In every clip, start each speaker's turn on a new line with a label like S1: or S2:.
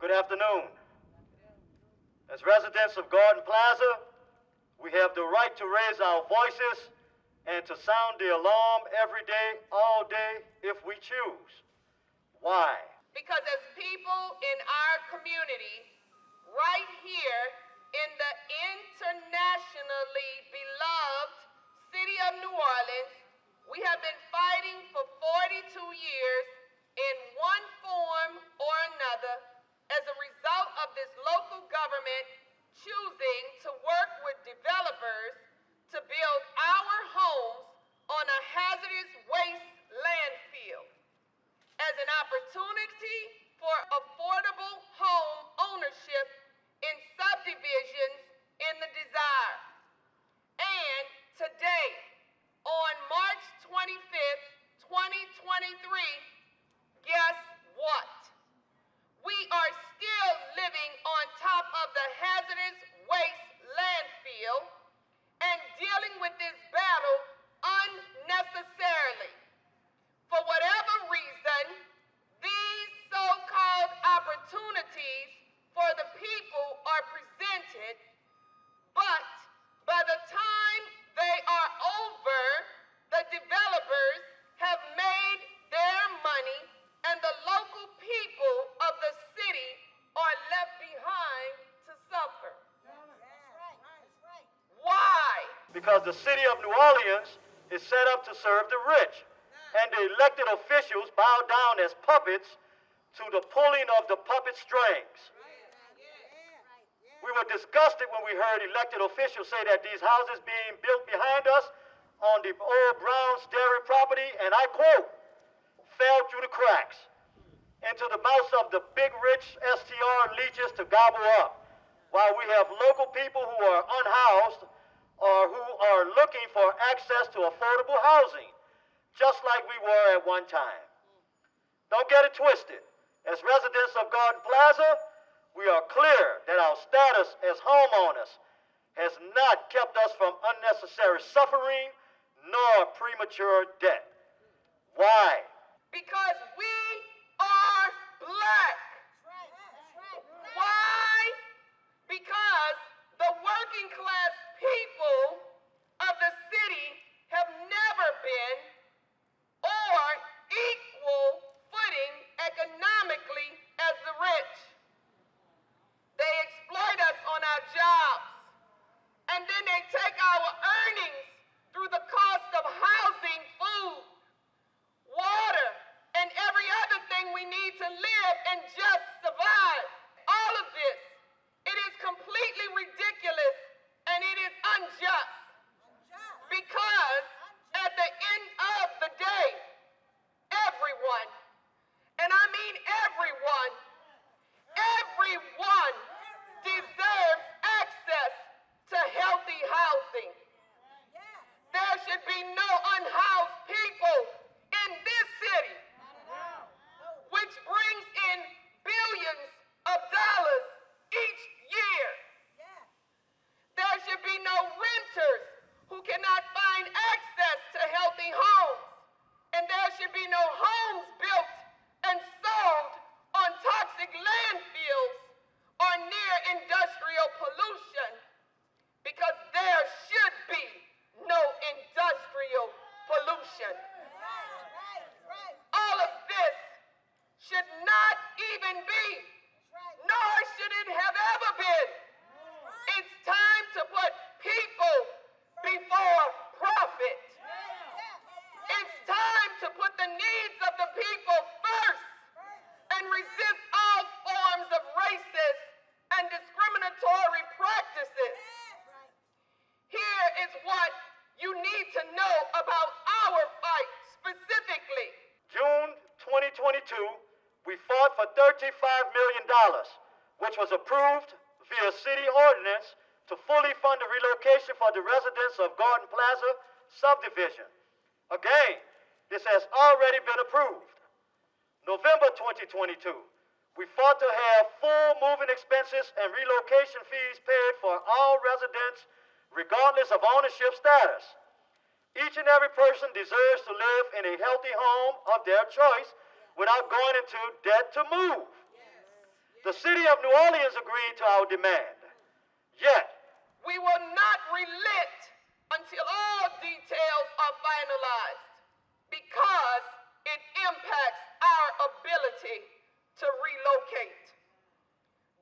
S1: Good afternoon. As residents of Garden Plaza, we have the right to raise our voices and to sound the alarm every day, all day, if we choose. Why?
S2: Because as people in our community, right here in the internationally beloved city of New Orleans, we have been fighting for 42 years in one form or another as a result of this local government choosing to work with developers to build our homes on a hazardous waste landfill as an opportunity for affordable home ownership in subdivisions in the desire. And today, on March 25th, 2023, guess what? We are still living on top of the hazardous waste landfill and dealing with this battle unnecessarily. For whatever reason, these so-called opportunities for the people are presented, but by the time they are over, the developers have made their money and the local people of the city are left behind to suffer. Why?
S1: Because the city of New Orleans is set up to serve the rich, and the elected officials bow down as puppets to the pulling of the puppet strings. We were disgusted when we heard elected officials say that these houses being built behind us on the old Brown's Dairy property, and I quote, fell through the cracks into the mouths of the big rich STR leeches to gobble up, while we have local people who are unhoused or who are looking for access to affordable housing, just like we were at one time. Don't get it twisted. As residents of Garden Plaza, we are clear that our status as homeowners has not kept us from unnecessary suffering nor premature death. Why?
S2: Because we are black. Why? Because the working class people of the city have never been or equal footing economically as the rich. They exploit us on our jobs, and then they take our earnings through the cost of housing, food, water, and every other thing we need to live and just survive. All of this, it is completely ridiculous and it is unjust. Because at the end of the day, everyone, and I mean everyone deserves access to healthy housing. There should be no unhoused people in this city, which brings in billions of dollars each year. There should be no renters who cannot find access to healthy homes, and there should be no homes built and sold on toxic landfills or near industrial pollution, because there should be no industrial pollution. All of this should not even be, nor should it have ever been. It's time to put people before profit. It's time to put the needs of the people first and resist all forms of racist and discriminatory practices. Here is what you need to know about our fight specifically.
S1: June 2022, we fought for $35 million, which was approved via city ordinance to fully fund the relocation for the residents of Garden Plaza subdivision. Again, this has already been approved. November 2022, we fought to have full moving expenses and relocation fees paid for all residents regardless of ownership status. Each and every person deserves to live in a healthy home of their choice without going into debt to move. The city of New Orleans agreed to our demand. Yet,
S2: we will not relent until all details are finalized because it impacts our ability to relocate.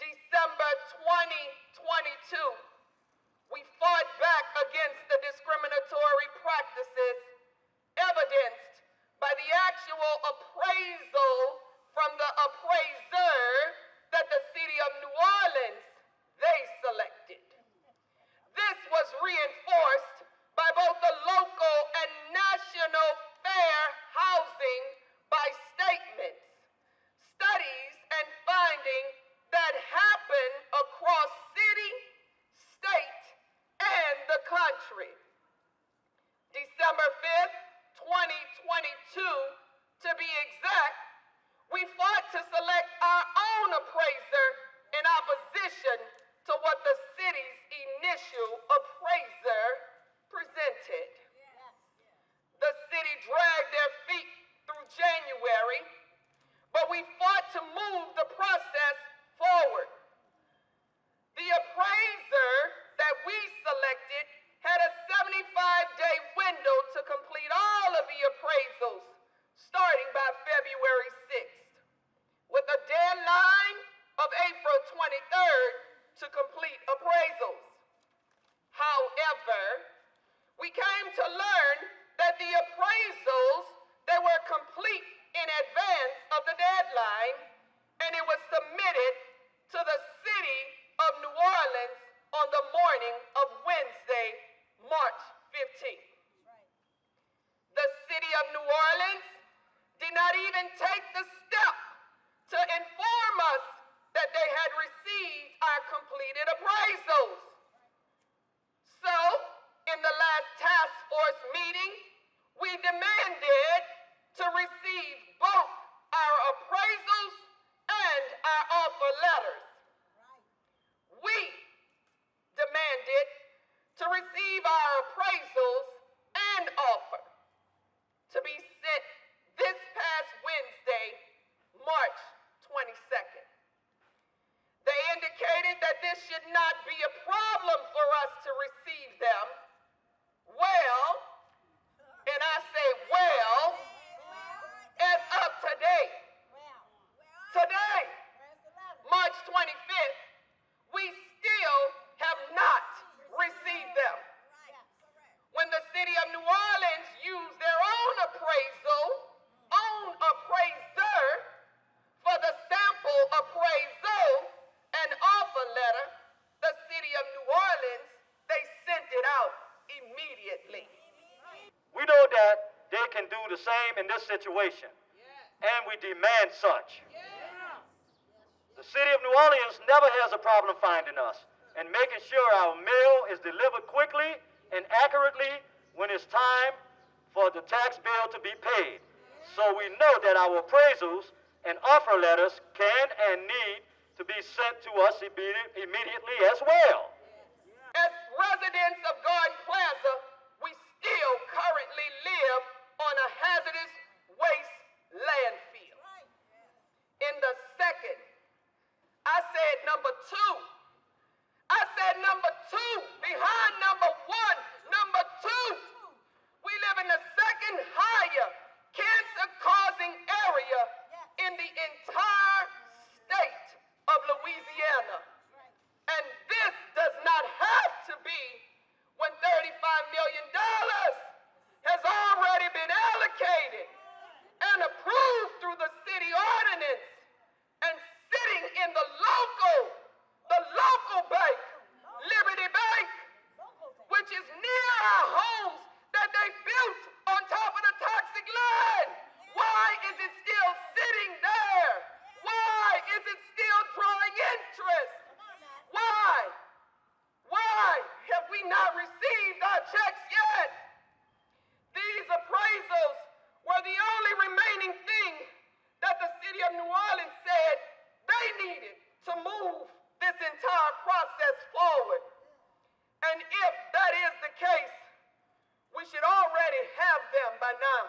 S2: December 2022, we fought back against the discriminatory practices evidenced by the actual appraisal from the appraiser that the city of New Orleans, they selected. This was reinforced by both the local and national fair housing by statements, studies, and findings that happen across city, state, and the country. December 5th, 2022, to be exact, we fought to select our own appraiser in opposition to what the city's initial appraiser presented. The city dragged their feet through January, but we fought to move the process forward. The appraiser that we selected had a 75-day window to complete all of the appraisals, starting by February 6th, with a deadline of April 23rd to complete appraisals. However, we came to learn that the appraisals, they were complete in advance of the deadline, and it was submitted to the city of New Orleans on the morning of Wednesday, March 15th. The city of New Orleans did not even take the step to inform us that they had received our completed appraisals. So, in the last task force meeting, we demanded to receive both our appraisals and our offer letters. We demanded to receive our appraisals and offer to be sent this past Wednesday, March 22nd. They indicated that this should not be a problem for us to receive them. Well, and I say well, as of today, March 25th, we still have not received them. When the city of New Orleans used their own appraiser for the sample appraisal and offer letter, the city of New Orleans, they sent it out immediately.
S1: We know that they can do the same in this situation, and we demand such. The city of New Orleans never has a problem finding us and making sure our mail is delivered quickly and accurately when it's time for the tax bill to be paid. So we know that our appraisals and offer letters can and need to be sent to us immediately as well.
S2: As residents of Garden Plaza, we still currently live on a hazardous waste landfill. In the second, I said number two behind number one, number two. We live in the second higher cancer-causing area in the entire state of Louisiana. And this does not have to be when $35 million has already been allocated and approved through the city ordinance and sitting in the local bank, Liberty Bank, which is near our homes that they built on top of the toxic line. Why is it still sitting there? Why is it still drawing interest? Why have we not received our checks yet? These appraisals were the only remaining thing that the city of New Orleans said they needed to move this entire process forward. And if that is the case, we should already have them by now.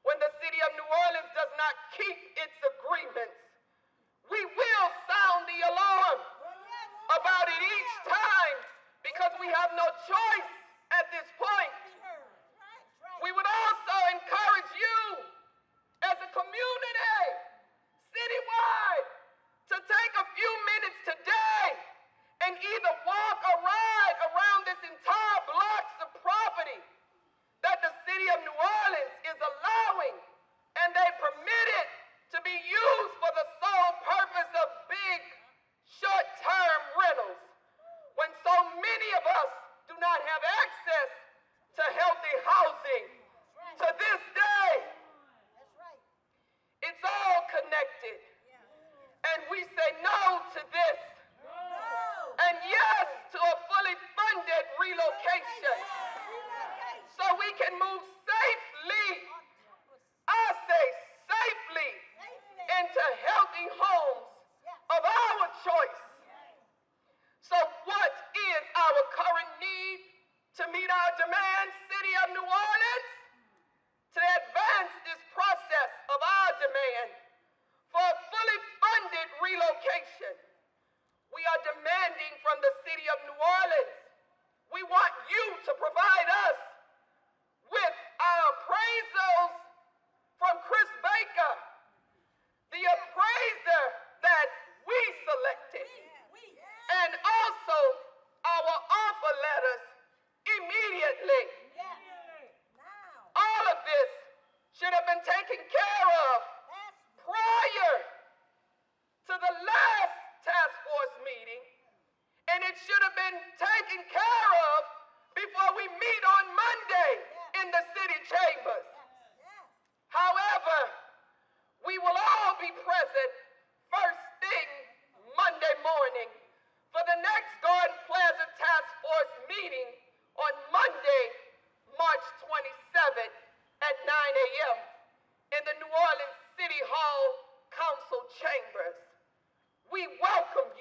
S2: When the city of New Orleans does not keep its agreements, We will sound the alarm about it each time because we have no choice at this point. We would also encourage you as a community, citywide, to take a few minutes today and either walk or ride around this entire blocks of property that the city of New Orleans is allowing and they permit it to be used for the sole purpose of big, short-term rentals when so many of us do not have access to healthy housing. To this day, it's all connected. And we say no to this. And yes to a fully funded relocation. So we can move safely, I say safely, into healthy homes of our choice. So what is our current need to meet our demands, City of New Orleans? To advance this process of our demand for a fully funded relocation, we are demanding from the City of New Orleans, we want you to provide us with our appraisals from Chris Baker, the appraiser that we selected, and also our offer letters immediately. All of this should have been taken care of prior to the last task force meeting, and it should have been taken care of before we meet on Monday in the city chambers. However, we will all be present first thing Monday morning for the next Garden Plaza Task Force meeting on Monday, March 27th at 9 a.m. in the New Orleans City Hall Council chambers. We welcome